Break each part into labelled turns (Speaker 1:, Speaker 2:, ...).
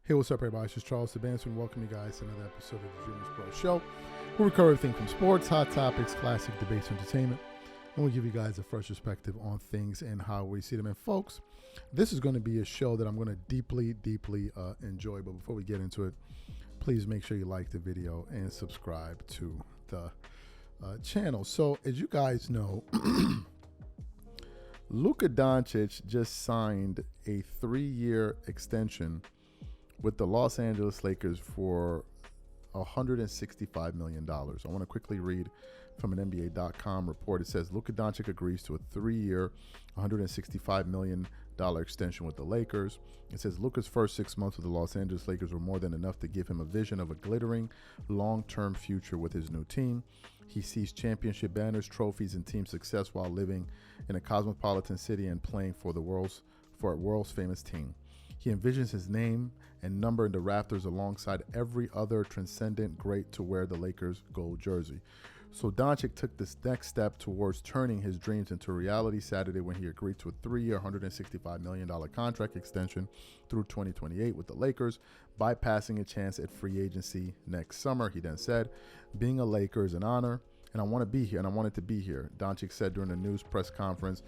Speaker 1: Hey, what's up, everybody? It's just Charles Sebastian. Welcome you guys to another episode of the DREAMERSPRO show. We cover everything from sports, hot topics, classic debates, entertainment, and we give you guys a fresh perspective on things and how we see them. And folks, this is going to be a show that I'm going to deeply enjoy. But before we get into it, please make sure you like the video and subscribe to the channel. So, as you guys know, Luka Doncic just signed a 3-year extension with the Los Angeles Lakers for $165 million. I want to quickly read from an NBA.com report. It says Luka Doncic agrees to a 3-year, $165 million extension with the Lakers. It says Luka's first 6 months with the Los Angeles Lakers were more than enough to give him a vision of a glittering, long-term future with his new team. He sees championship banners, trophies, and team success while living in a cosmopolitan city and playing for a world's famous team. He envisions his name and number in the rafters alongside every other transcendent great to wear the Lakers gold jersey. So Doncic took this next step towards turning his dreams into reality Saturday when he agreed to a 3-year, $165 million contract extension through 2028 with the Lakers, bypassing a chance at free agency next summer. He then said, "Being a Laker is an honor, and I want to be here, and I wanted to be here," Doncic said during a news press conference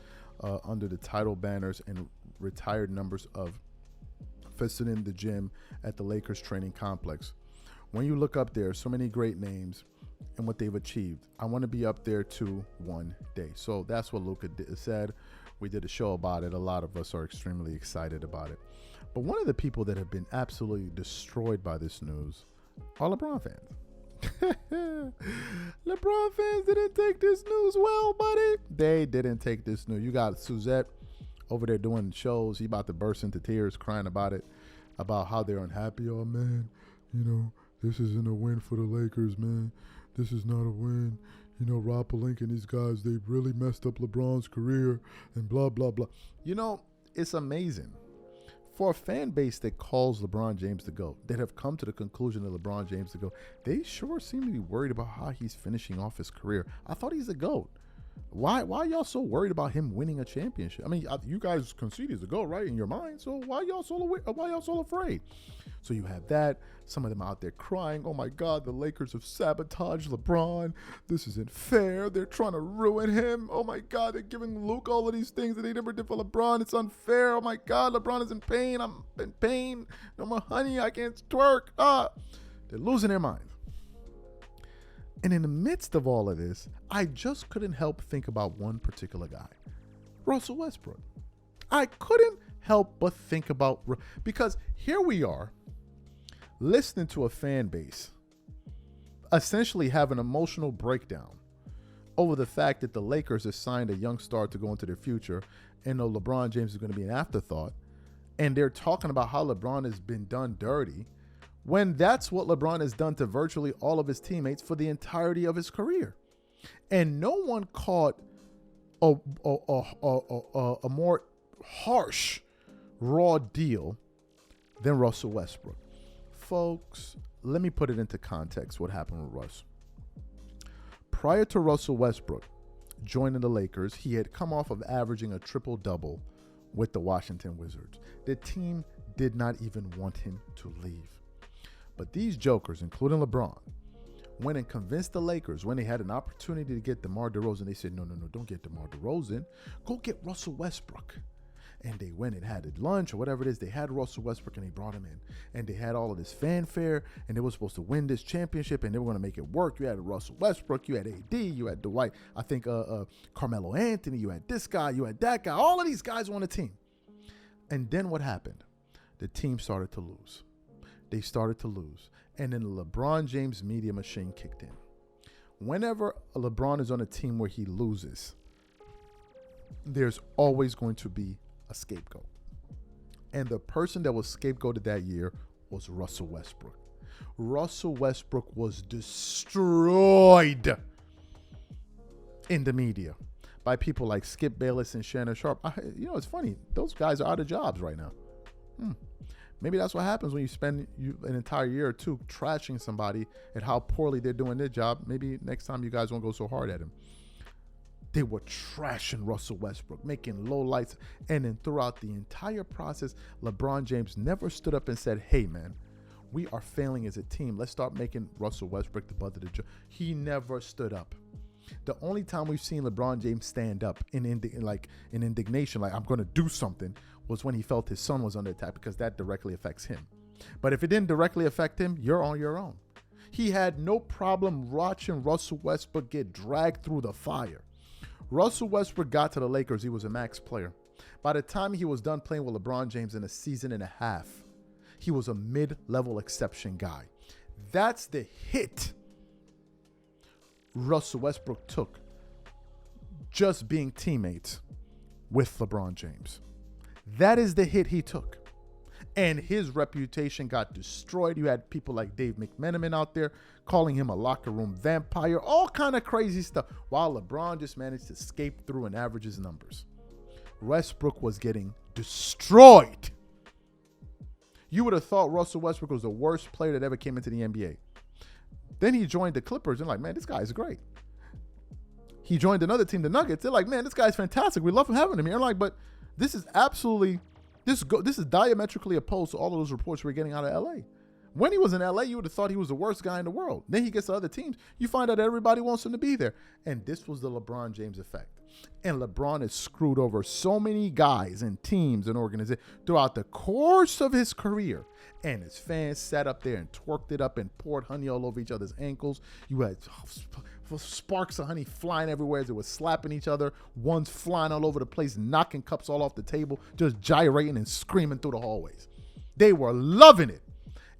Speaker 1: under the title banners and retired numbers of visiting the gym at the Lakers training complex. When you look up there, so many great names and what they've achieved. I want to be up there too one day. So that's what Luka said. We did a show about it. A lot of us are extremely excited about it. But one of the people that have been absolutely destroyed by this news are LeBron fans. LeBron fans didn't take this news well, buddy. They didn't take this news. You got Suzette over there doing shows. He about to burst into tears crying about it, about how they're unhappy. "Oh, man, this isn't a win for the Lakers, man. This is not a win. Rob Pelinka and these guys, they really messed up LeBron's career and blah, blah, blah." It's amazing. For a fan base that calls LeBron James the GOAT, that have come to the conclusion that LeBron James the GOAT, they sure seem to be worried about how he's finishing off his career. I thought he's the GOAT. Why are y'all so worried about him winning a championship? I mean, you guys concede he's a GOAT, right, in your mind. So why y'all so afraid? So you have that. Some of them out there crying, "Oh my God, the Lakers have sabotaged LeBron. This isn't fair. They're trying to ruin him. Oh my God, they're giving Luke all of these things that they never did for LeBron. It's unfair. Oh my God, LeBron is in pain. I'm in pain. No more honey. I can't twerk." They're losing their minds. And in the midst of all of this, I just couldn't help think about one particular guy, Russell Westbrook. I couldn't help but think about, because here we are listening to a fan base essentially have an emotional breakdown over the fact that the Lakers have signed a young star to go into their future and know LeBron James is going to be an afterthought. And they're talking about how LeBron has been done dirty, when that's what LeBron has done to virtually all of his teammates for the entirety of his career. And no one caught a more harsh, raw deal than Russell Westbrook. Folks, let me put it into context what happened with Russ. Prior to Russell Westbrook joining the Lakers, he had come off of averaging a triple-double with the Washington Wizards. The team did not even want him to leave. But these jokers, including LeBron, went and convinced the Lakers when they had an opportunity to get DeMar DeRozan. They said, no, don't get DeMar DeRozan. Go get Russell Westbrook. And they went and had a lunch or whatever it is. They had Russell Westbrook and they brought him in. And they had all of this fanfare and they were supposed to win this championship and they were going to make it work. You had Russell Westbrook, you had AD, you had Dwight, I think Carmelo Anthony, you had this guy, you had that guy. All of these guys were on the team. And then what happened? The team started to lose. They started to lose. And then the LeBron James media machine kicked in. Whenever LeBron is on a team where he loses, there's always going to be a scapegoat. And the person that was scapegoated that year was Russell Westbrook. Russell Westbrook was destroyed in the media by people like Skip Bayless and Shannon Sharp. It's funny. Those guys are out of jobs right now. Maybe that's what happens when you spend an entire year or two trashing somebody at how poorly they're doing their job. Maybe next time you guys won't go so hard at him. They were trashing Russell Westbrook, making low lights. And then throughout the entire process, LeBron James never stood up and said, hey, man, we are failing as a team. Let's start making Russell Westbrook the butt of the joke. He never stood up. The only time we've seen LeBron James stand up in indignation, like I'm going to do something, was when he felt his son was under attack, because that directly affects him. But if it didn't directly affect him, you're on your own. He had no problem watching Russell Westbrook get dragged through the fire. Russell Westbrook got to the Lakers. He was a max player. By the time he was done playing with LeBron James in a season and a half, he was a mid-level exception guy. That's the hit Russell Westbrook took just being teammates with LeBron James. That is the hit he took. And his reputation got destroyed. You had people like Dave McMenamin out there calling him a locker room vampire, all kind of crazy stuff, while LeBron just managed to escape through and average his numbers. Westbrook was getting destroyed. You would have thought Russell Westbrook was the worst player that ever came into the NBA. Then he joined the Clippers and like, man, this guy's great. He joined another team, the Nuggets. They're like, man, this guy's fantastic. We love having him here. I'm like, but this is absolutely... This is diametrically opposed to all of those reports we're getting out of LA. When he was in LA, you would have thought he was the worst guy in the world. Then he gets to other teams. You find out everybody wants him to be there. And this was the LeBron James effect. And LeBron has screwed over so many guys and teams and organizations throughout the course of his career. And his fans sat up there and twerked it up and poured honey all over each other's ankles. You had sparks of honey flying everywhere as they were slapping each other. One's flying all over the place, knocking cups all off the table, just gyrating and screaming through the hallways. They were loving it.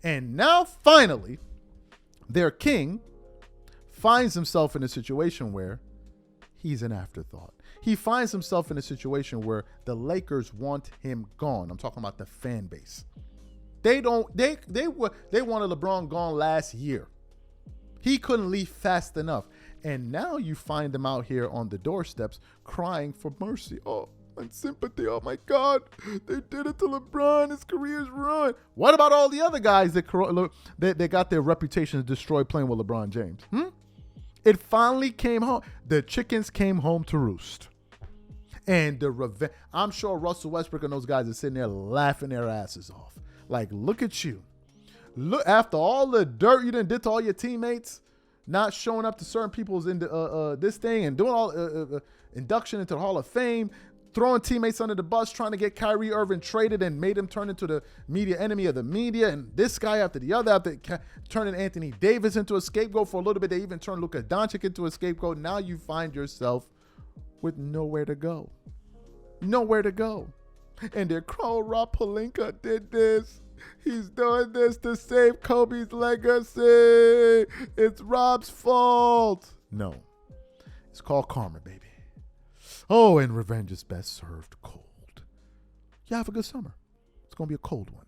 Speaker 1: And now, finally, their king finds himself in a situation where he's an afterthought. He finds himself in a situation where the Lakers want him gone. I'm talking about the fan base. They wanted LeBron gone last year. He couldn't leave fast enough. And now you find him out here on the doorsteps crying for mercy. Oh, and sympathy. Oh my God, they did it to LeBron. His career's ruined. What about all the other guys that got their reputations destroyed playing with LeBron James? It finally came home. The chickens came home to roost. And the revenge. I'm sure Russell Westbrook and those guys are sitting there laughing their asses off. Like, look at you. Look, after all the dirt you done did to all your teammates, not showing up to certain people's in this thing and doing all induction into the Hall of Fame, throwing teammates under the bus, trying to get Kyrie Irving traded and made him turn into the media enemy of the media, and this guy after the other, after turning Anthony Davis into a scapegoat for a little bit. They even turned Luka Doncic into a scapegoat. Now you find yourself with nowhere to go. Nowhere to go. And they're crying, Rob Pelinka did this. He's doing this to save Kobe's legacy. It's Rob's fault. No. It's called karma, baby. Oh, and revenge is best served cold. You have a good summer. It's going to be a cold one.